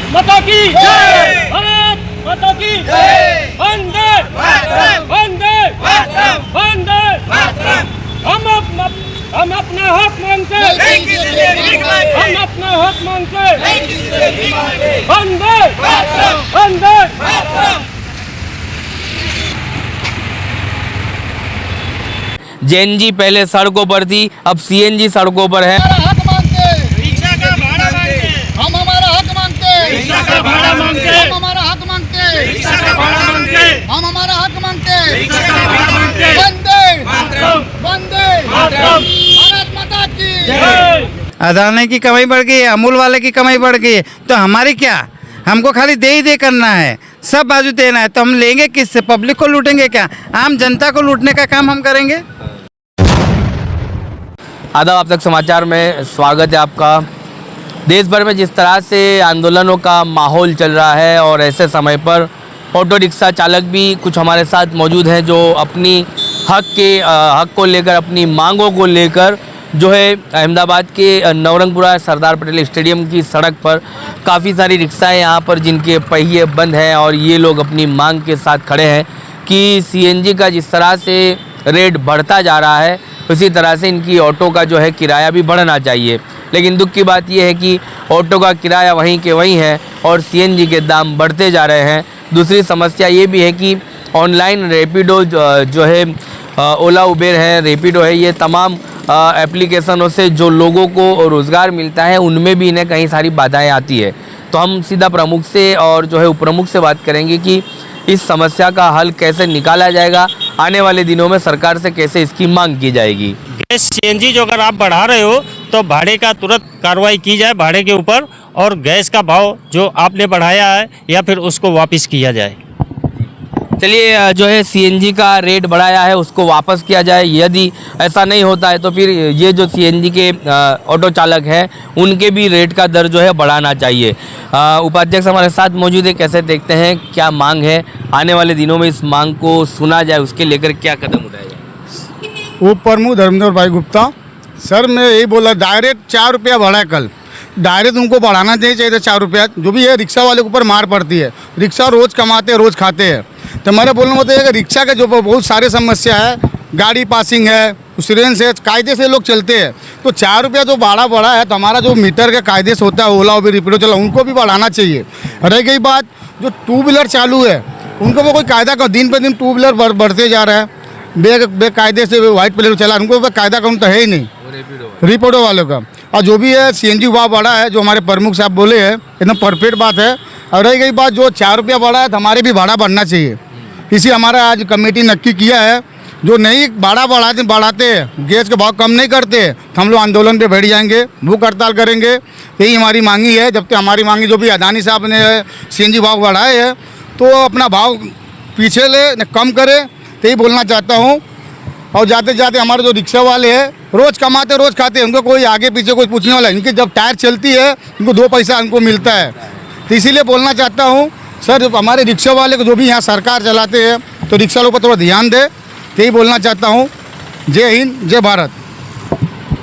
माता की जय, भारत माता की जय, वंदे वंदे वंदे। हम अपना हक मांगते, हम अपना हक मांगते, वंदे वंदे। जेएनजी पहले सड़कों पर थी, अब सीएनजी सड़कों पर है। हक मांगते, रिक्शा का भाड़ा मांगते, हम हमारा हक मांगते, रिक्शा का भाड़ा मांगते, हम हमारा हक मांगते, रिक्शा का भाड़ा मांगते, हम हमारा हक मांगते, रिक्शा का भाड़ा मांगते। वंदे मातरम, वंदे मातरम। भारत माता की जय। अदानी की कमाई बढ़ गई है, अमूल वाले की कमाई बढ़ गई है, तो हमारी क्या? हमको खाली दे ही दे करना है, सब बाजू देना है, तो हम लेंगे किससे? पब्लिक को लूटेंगे क्या? आम जनता को लूटने का काम हम करेंगे। आदाब, आप तक समाचार में स्वागत है आपका। देश भर में जिस तरह से आंदोलनों का माहौल चल रहा है और ऐसे समय पर ऑटो रिक्शा चालक भी कुछ हमारे साथ मौजूद हैं जो अपनी हक को लेकर, अपनी मांगों को लेकर जो है अहमदाबाद के नवरंगपुरा सरदार पटेल स्टेडियम की सड़क पर काफ़ी सारी रिक्शाएं यहाँ पर जिनके पहिए बंद हैं और ये लोग अपनी मांग के साथ खड़े हैं कि सीएनजी का जिस तरह से रेट बढ़ता जा रहा है उसी तरह से इनकी ऑटो का जो है किराया भी बढ़ना चाहिए। लेकिन दुख की बात यह है कि ऑटो का किराया वहीं के वहीं है और सीएनजी के दाम बढ़ते जा रहे हैं। दूसरी समस्या ये भी है कि ऑनलाइन रैपिडो जो है ओला उबेर है, रैपिडो है, ये तमाम एप्लीकेशनों से जो लोगों को रोज़गार मिलता है उनमें भी इन्हें कई सारी बाधाएं आती है। तो हम सीधा प्रमुख से और जो है उपप्रमुख से बात करेंगे कि इस समस्या का हल कैसे निकाला जाएगा, आने वाले दिनों में सरकार से कैसे इसकी मांग की जाएगी। गैस सीएनजी जो अगर आप बढ़ा रहे हो तो भाड़े का तुरंत कार्रवाई की जाए भाड़े के ऊपर, और गैस का भाव जो आपने बढ़ाया है या फिर उसको वापस किया जाए। चलिए, जो है सीएनजी का रेट बढ़ाया है उसको वापस किया जाए। यदि ऐसा नहीं होता है तो फिर ये जो सीएनजी के ऑटो चालक हैं उनके भी रेट का दर जो है बढ़ाना चाहिए। उपाध्यक्ष हमारे साथ मौजूद है, कैसे देखते हैं क्या मांग है, आने वाले दिनों में इस मांग को सुना जाए, उसके लेकर क्या कदम उठाया जाए? उप प्रमुख धर्मेंद्र भाई गुप्ता। सर मैं यही बोला, डायरेक्ट 4 रुपया बढ़ा है कल, डायरेक्ट उनको बढ़ाना नहीं चाहिए 4 रुपया। जो भी है रिक्शा वाले के ऊपर मार पड़ती है, रिक्शा रोज़ कमाते हैं रोज़ खाते हैं। तो मेरा बोलना मतलब है कि रिक्शा के जो बहुत सारे समस्या है, गाड़ी पासिंग है, इंश्योरेंस है, कायदे से लोग चलते हैं, तो 4 रुपया जो भाड़ा बढ़ा है तो हमारा जो मीटर का कायदे से होता है, ओला उबेर रैपिडो चला, उनको भी बढ़ाना चाहिए। रह गई बात जो 2 व्हीलर चालू है उनको वो कोई कायदा का, दिन पे दिन 2 व्हीलर बढ़ते जा रहा है, बेकायदे से वाइट प्लेट चला, उनको कायदा कानून तो है ही नहीं रैपिडो वालों का। और जो भी है सीएनजी वहाँ बढ़ा है, जो हमारे प्रमुख साहब बोले हैं एकदम परफेक्ट बात है। और रह गई बात जो 4 रुपया बढ़ा है तो हमारे भी भाड़ा बढ़ना चाहिए, इसी हमारा आज कमेटी नक्की किया है। जो नहीं भाड़ा बढ़ाते हैं, गैस के भाव कम नहीं करते तो हम लोग आंदोलन पे बैठ जाएंगे, भूख हड़ताल करेंगे। यही हमारी मांगी है। जब तक हमारी मांगी जो भी अदानी साहब ने सीएनजी भाव बढ़ाए है तो अपना भाव पीछे ले, कम करे, तो यही बोलना चाहता हूँ। और जाते जाते हमारे जो रिक्शा वाले हैं रोज़ कमाते रोज़ खाते हैं, उनको कोई आगे पीछे कोई पूछने वाला, इनकी जब टायर चलती है उनको 2 पैसा उनको मिलता है। तो इसीलिए बोलना चाहता हूँ सर, हमारे रिक्शा वाले को जो भी यहाँ सरकार चलाते हैं तो रिक्शा वालों पर थोड़ा ध्यान दे, यही बोलना चाहता हूँ। जय हिंद, जय भारत।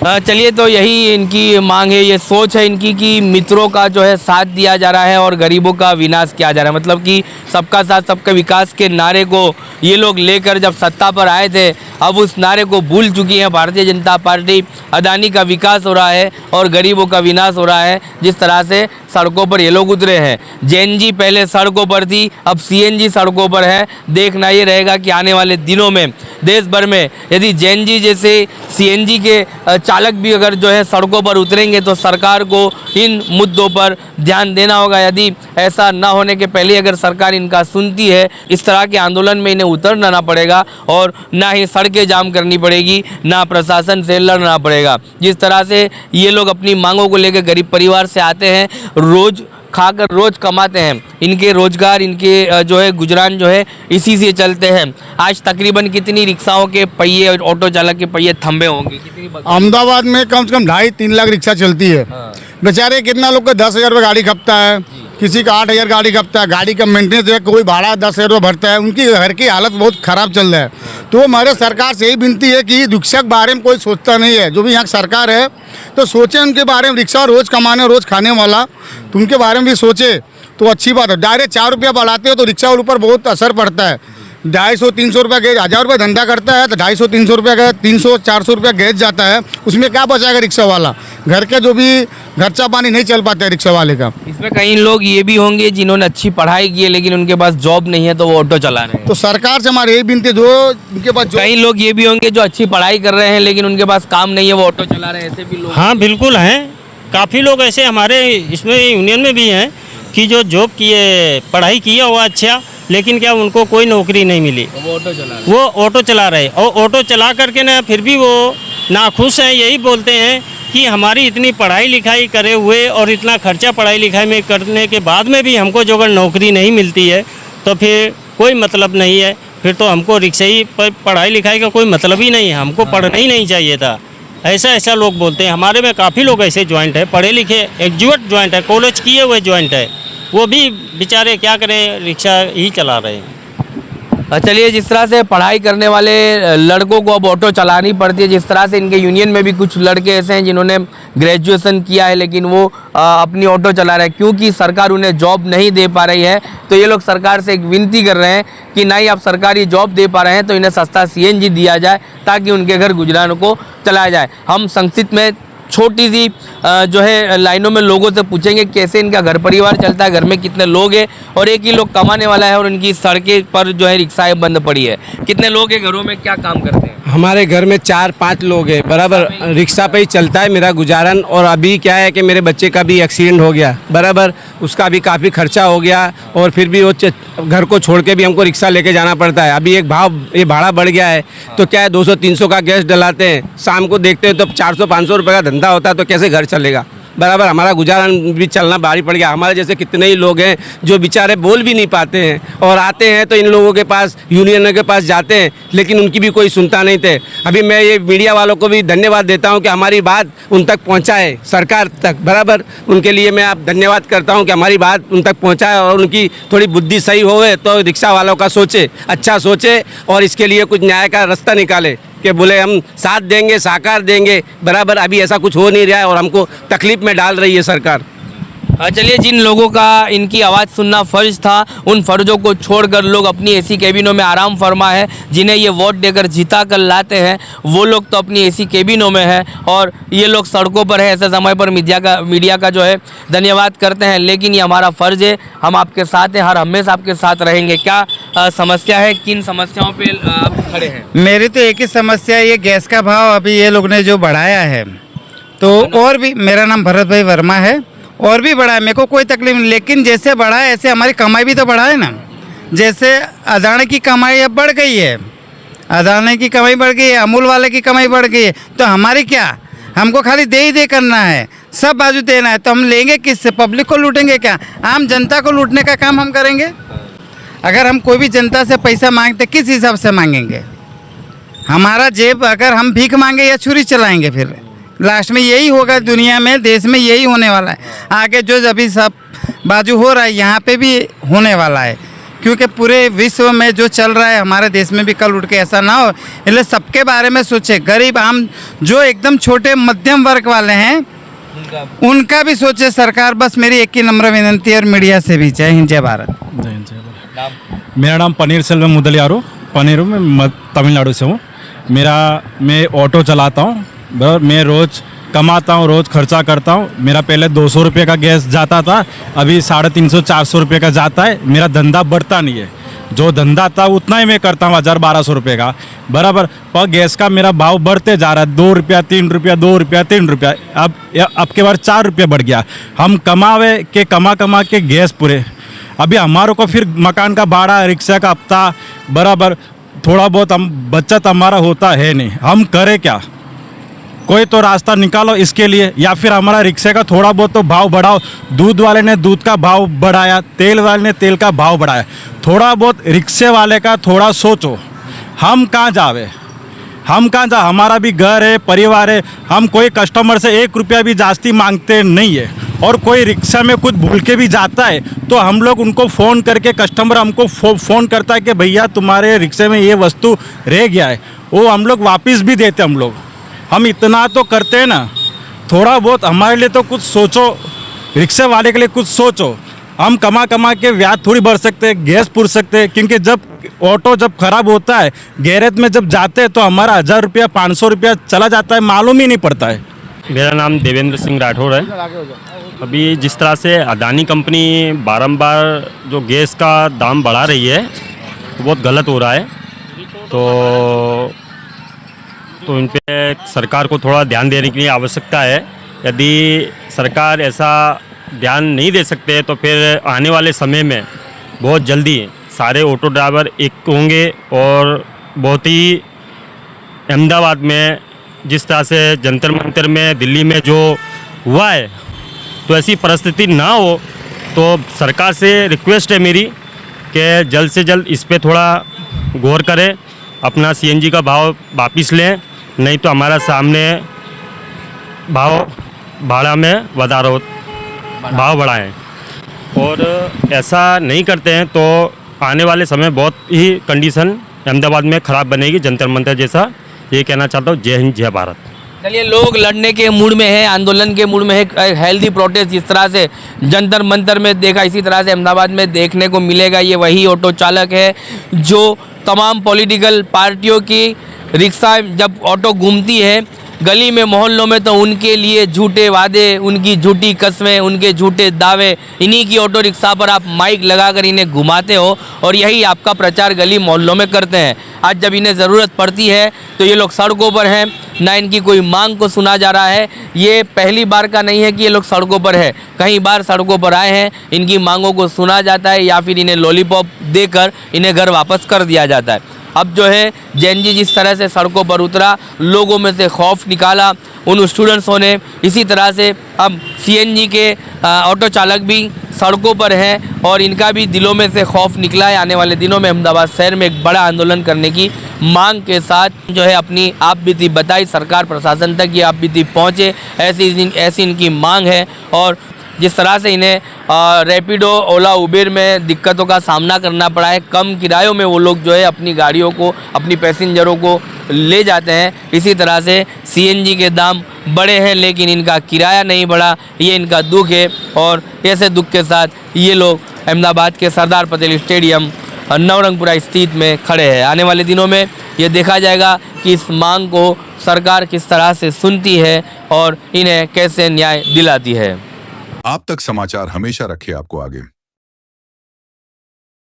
चलिए, तो यही इनकी मांग है, ये सोच है इनकी कि मित्रों का जो है साथ दिया जा रहा है और गरीबों का विनाश किया जा रहा है। मतलब कि सबका साथ सबका विकास के नारे को ये लोग लेकर जब सत्ता पर आए थे, अब उस नारे को भूल चुकी है भारतीय जनता पार्टी। अदानी का विकास हो रहा है और गरीबों का विनाश हो रहा है। जिस तरह से सड़कों पर ये लोग उतरे हैं, जेएनजी पहले सड़कों पर थी, अब सीएनजी सड़कों पर है। देखना ये रहेगा कि आने वाले दिनों में देश भर में यदि जेएनजी जैसे सीएनजी के चालक भी अगर जो है सड़कों पर उतरेंगे तो सरकार को इन मुद्दों पर ध्यान देना होगा। यदि ऐसा ना होने के पहले अगर सरकार इनका सुनती है, इस तरह के आंदोलन में इन्हें उतरना ना पड़ेगा और ना ही सड़कें जाम करनी पड़ेगी, ना प्रशासन से लड़ना पड़ेगा। जिस तरह से ये लोग अपनी मांगों को लेकर गरीब परिवार से आते हैं, रोज़ खाकर रोज़ कमाते हैं, इनके रोजगार, इनके जो है गुजरान जो है इसी से चलते हैं। आज तकरीबन कितनी रिक्शाओं के पहिए और ऑटो चालक के पहिए थंबे होंगे? अहमदाबाद में कम से कम 2.5-3 लाख रिक्शा चलती है। बेचारे कितना लोग का 10,000 रुपये गाड़ी खपता है। किसी का 8,000 गाड़ी का हफ्ता है, गाड़ी का मेंटेनेंस है, कोई भाड़ा 10,000 रुपये भरता है, उनकी घर की हालत बहुत ख़राब चल रहा है। तो हमारे सरकार से यही विनती है कि रिक्शा के बारे में कोई सोचता नहीं है। जो भी यहाँ की सरकार है तो सोचे उनके बारे में, रिक्शा रोज़ कमाने रोज़ खाने वाला, तो उनके बारे में भी सोचे तो अच्छी बात है। डायरेक्ट 4 रुपया बढ़ाते हो तो रिक्शा वालों पर बहुत असर पड़ता है। 250-300 रुपया गैस, 1,000 रुपये धंधा करता है तो 250-300 रुपया गैस, 300-400 रुपया गैस जाता है, उसमें क्या बचाएगा रिक्शा वाला? घर के जो भी खर्चा पानी नहीं चल पाता है रिक्शा वाले का। इसमें कई लोग ये भी होंगे जिन्होंने अच्छी पढ़ाई की है लेकिन उनके पास जॉब नहीं है तो वो ऑटो चला रहे हैं। तो सरकार से हमारी यही विनती है, जो उनके पास कई लोग ये भी होंगे जो अच्छी पढ़ाई कर रहे हैं लेकिन उनके पास काम नहीं है, वो ऑटो चला रहे हैं, ऐसे भी लोग। हाँ बिल्कुल हैं, काफ़ी लोग ऐसे हमारे इसमें यूनियन में भी हैं कि जो जॉब किए, पढ़ाई किया हुआ अच्छा, लेकिन क्या उनको कोई नौकरी नहीं मिली, वो ऑटो चला रहे हैं। वो ऑटो चला रहे, और ऑटो चला करके ना फिर भी वो नाखुश हैं। यही बोलते हैं कि हमारी इतनी पढ़ाई लिखाई करे हुए और इतना खर्चा पढ़ाई लिखाई में करने के बाद में भी हमको जो अगर नौकरी नहीं मिलती है तो फिर कोई मतलब नहीं है, फिर तो हमको रिक्शा ही पढ़ाई लिखाई का कोई मतलब ही नहीं है, हमको पढ़ना ही नहीं चाहिए था। ऐसा लोग बोलते हैं। हमारे में काफ़ी लोग ऐसे ज्वाइंट है, पढ़े लिखे एग्जीक्यूट ज्वाइंट है, कॉलेज किए हुए ज्वाइंट है, वो भी बेचारे क्या करें, रिक्शा ही चला रहे हैं। चलिए, जिस तरह से पढ़ाई करने वाले लड़कों को अब ऑटो चलानी पड़ती है, जिस तरह से इनके यूनियन में भी कुछ लड़के ऐसे हैं जिन्होंने ग्रेजुएशन किया है लेकिन वो अपनी ऑटो चला रहे हैं क्योंकि सरकार उन्हें जॉब नहीं दे पा रही है। तो ये लोग सरकार से एक विनती कर रहे हैं कि नहीं, आप सरकारी जॉब दे पा रहे हैं तो इन्हें सस्ता CNG दिया जाए ताकि उनके घर गुजरान को चलाया जाए। हम संक्षिप्त में छोटी सी जो है लाइनों में लोगों से पूछेंगे कैसे इनका घर परिवार चलता है, घर में कितने लोग हैं, और एक ही लोग कमाने वाला है और उनकी सड़कें पर जो है रिक्शाएं बंद पड़ी है। कितने लोग हैं घरों में, क्या काम करते हैं? हमारे घर में 4-5 लोग हैं, बराबर रिक्शा पे ही चलता है मेरा गुजारन। और अभी क्या है कि मेरे बच्चे का भी एक्सीडेंट हो गया, बराबर उसका भी काफ़ी खर्चा हो गया और फिर भी वो घर को छोड़ के भी हमको रिक्शा लेके जाना पड़ता है। अभी ये भाड़ा बढ़ गया है तो क्या है, 200-300 का गैस डलाते हैं, शाम को देखते हैं तो 400-500 रुपये का धंधा होता है, तो कैसे घर चलेगा? बराबर हमारा गुजारन भी चलना भारी पड़ गया। हमारे जैसे कितने ही लोग हैं जो बेचारे बोल भी नहीं पाते हैं और आते हैं तो इन लोगों के पास, यूनियन के पास जाते हैं लेकिन उनकी भी कोई सुनता नहीं थे। अभी मैं ये मीडिया वालों को भी धन्यवाद देता हूं कि हमारी बात उन तक पहुंचाए, सरकार तक, बराबर उनके लिए मैं आप धन्यवाद करता हूं कि हमारी बात उन तक पहुंचाए और उनकी थोड़ी बुद्धि सही होवे तो रिक्शा वालों का सोचे, अच्छा सोचे और इसके लिए कुछ न्याय का रास्ता निकाले कि बोले हम साथ देंगे, साकार देंगे, बराबर अभी ऐसा कुछ हो नहीं रहा है और हमको तकलीफ में डाल रही है सरकार। चलिए, जिन लोगों का इनकी आवाज़ सुनना फ़र्ज था, उन फ़र्जों को छोड़कर लोग अपनी एसी केबिनों में आराम फरमा है, जिन्हें ये वोट देकर जिता कर लाते हैं वो लोग तो अपनी एसी केबिनों में है और ये लोग सड़कों पर है। ऐसे समय पर मीडिया का जो है धन्यवाद करते हैं, लेकिन ये हमारा फ़र्ज़ है, हम आपके साथ हैं, हर हमेशा आपके साथ रहेंगे। क्या समस्या है, किन समस्याओं पर आप खड़े हैं? मेरी तो एक ही समस्या है, ये गैस का भाव अभी ये लोग ने जो बढ़ाया है तो और भी, मेरा नाम भरत भाई वर्मा है, और भी बढ़ा है, मेरे को कोई तकलीफ नहीं, लेकिन जैसे बढ़ा है ऐसे हमारी कमाई भी तो बढ़ा है ना। जैसे अदानी की कमाई अब बढ़ गई है, अदानी की कमाई बढ़ गई है, अमूल वाले की कमाई बढ़ गई है, तो हमारी क्या, हमको खाली दे ही दे करना है, सब बाजू देना है, तो हम लेंगे किससे? पब्लिक को लूटेंगे क्या? आम जनता को लूटने का काम हम करेंगे? अगर हम कोई भी जनता से पैसा मांगते किस हिसाब से मांगेंगे? हमारा जेब, अगर हम भीख मांगे या छुरी चलाएंगे, फिर लास्ट में यही होगा। दुनिया में, देश में यही होने वाला है। आगे जो अभी सब बाजू हो रहा है यहाँ पे भी होने वाला है, क्योंकि पूरे विश्व में जो चल रहा है हमारे देश में भी कल उठ के ऐसा ना हो, इसलिए सबके बारे में सोचे। गरीब, आम जो एकदम छोटे मध्यम वर्ग वाले हैं उनका भी सोचे सरकार। बस मेरी एक ही नम्र विनंती है और मीडिया से भी। जय हिंद, जय भारत। मेरा नाम पनीर सेल्वम मुदलियारो, पनीरू में तमिलनाडु से हूँ। मैं ऑटो चलाता हूँ, मैं रोज़ कमाता हूँ, रोज़ खर्चा करता हूँ। मेरा पहले 200 रुपये का गैस जाता था, अभी 350-400 रुपये का जाता है। मेरा धंधा बढ़ता नहीं है, जो धंधा था उतना ही मैं करता हूँ, 1000-1200 रुपये का, बराबर। पर गैस का मेरा भाव बढ़ते जा रहा है, 2 रुपया 3 रुपया, 2 रुपया 3 रुपया, अब के बार 4 रुपये बढ़ गया। हम कमा के गैस पूरे, अभी हमारों को फिर मकान का भाड़ा, रिक्शा का हफ्ता, बराबर थोड़ा बहुत हम बचत हमारा होता है नहीं, हम करें क्या? कोई तो रास्ता निकालो इसके लिए, या फिर हमारा रिक्शे का थोड़ा बहुत तो भाव बढ़ाओ। दूध वाले ने दूध का भाव बढ़ाया, तेल वाले ने तेल का भाव बढ़ाया, थोड़ा बहुत रिक्शे वाले का थोड़ा सोचो। हम कहाँ जावे, हमारा भी घर है, परिवार है, हम कोई कस्टमर से 1 रुपया भी जास्ती मांगते नहीं है और कोई रिक्शा में कुछ भूल के भी जाता है तो हम लोग उनको फ़ोन करके, कस्टमर हमको फ़ोन करता है कि भैया तुम्हारे रिक्शे में ये वस्तु रह गया है, वो हम लोग वापस भी देते। हम इतना तो करते हैं ना, थोड़ा बहुत हमारे लिए तो कुछ सोचो, रिक्शे वाले के लिए कुछ सोचो। हम कमा के ब्याज थोड़ी भर सकते हैं, गैस पूर सकते हैं, क्योंकि जब ऑटो जब ख़राब होता है गैरेज में जब जाते हैं तो हमारा 1000 रुपया 500 रुपया चला जाता है, मालूम ही नहीं पड़ता है। मेरा नाम देवेंद्र सिंह राठौर है। अभी जिस तरह से अदानी कंपनी बारंबार जो गैस का दाम बढ़ा रही है तो बहुत गलत हो रहा है, तो इन पे सरकार को थोड़ा ध्यान देने की आवश्यकता है। यदि सरकार ऐसा ध्यान नहीं दे सकते तो फिर आने वाले समय में बहुत जल्दी सारे ऑटो ड्राइवर एक होंगे और बहुत ही अहमदाबाद में जिस तरह से जंतर मंतर में दिल्ली में जो हुआ है तो ऐसी परिस्थिति ना हो। तो सरकार से रिक्वेस्ट है मेरी कि जल्द से जल्द इस पे थोड़ा गौर करें, अपना सीएनजी का भाव वापस लें, नहीं तो हमारा सामने भाड़ा में भाव बढ़ाएं। और ऐसा नहीं करते हैं तो आने वाले समय बहुत ही कंडीशन अहमदाबाद में ख़राब बनेगी, जंतर मंतर जैसा। ये कहना चाहता हूँ। जय हिंद, जय भारत। चलिए, लोग लड़ने के मूड में है, आंदोलन के मूड में है। हेल्दी प्रोटेस्ट जिस तरह से जंतर मंतर में देखा, इसी तरह से अहमदाबाद में देखने को मिलेगा। ये वही ऑटो चालक है जो तमाम पॉलिटिकल पार्टियों की रिक्शा जब ऑटो घूमती है गली में, मोहल्लों में, तो उनके लिए झूठे वादे, उनकी झूठी कस्में, उनके झूठे दावे, इन्हीं की ऑटो रिक्शा पर आप माइक लगाकर इन्हें घुमाते हो और यही आपका प्रचार गली मोहल्लों में करते हैं। आज जब इन्हें ज़रूरत पड़ती है तो ये लोग सड़कों पर हैं, ना इनकी कोई मांग को सुना जा रहा है। ये पहली बार का नहीं है कि ये लोग सड़कों पर है, कई बार सड़कों पर आए हैं, इनकी मांगों को सुना जाता है या फिर इन्हें लॉलीपॉप देकर इन्हें घर वापस कर दिया जाता है। अब जो है जेएनजी जिस तरह से सड़कों पर उतरा, लोगों में से खौफ निकाला उन स्टूडेंट्सों ने, इसी तरह से अब सीएनजी के ऑटो चालक भी सड़कों पर हैं और इनका भी दिलों में से खौफ निकला है। आने वाले दिनों में अहमदाबाद शहर में एक बड़ा आंदोलन करने की मांग के साथ जो है अपनी आप बीती बताई, सरकार प्रशासन तक ये आप बीती पहुँचे, ऐसी इनकी मांग है। और जिस तरह से इन्हें रैपिडो, ओला, उबेर में दिक्कतों का सामना करना पड़ा है, कम किरायों में वो लोग जो है अपनी गाड़ियों को, अपनी पैसेंजरों को ले जाते हैं, इसी तरह से सीएनजी के दाम बढ़े हैं लेकिन इनका किराया नहीं बढ़ा, ये इनका दुख है। और ऐसे दुख के साथ ये लोग अहमदाबाद के सरदार पटेल स्टेडियम नवरंगपुरा स्थित में खड़े हैं। आने वाले दिनों में ये देखा जाएगा कि इस मांग को सरकार किस तरह से सुनती है और इन्हें कैसे न्याय दिलाती है। आप तक समाचार हमेशा रखे आपको आगे।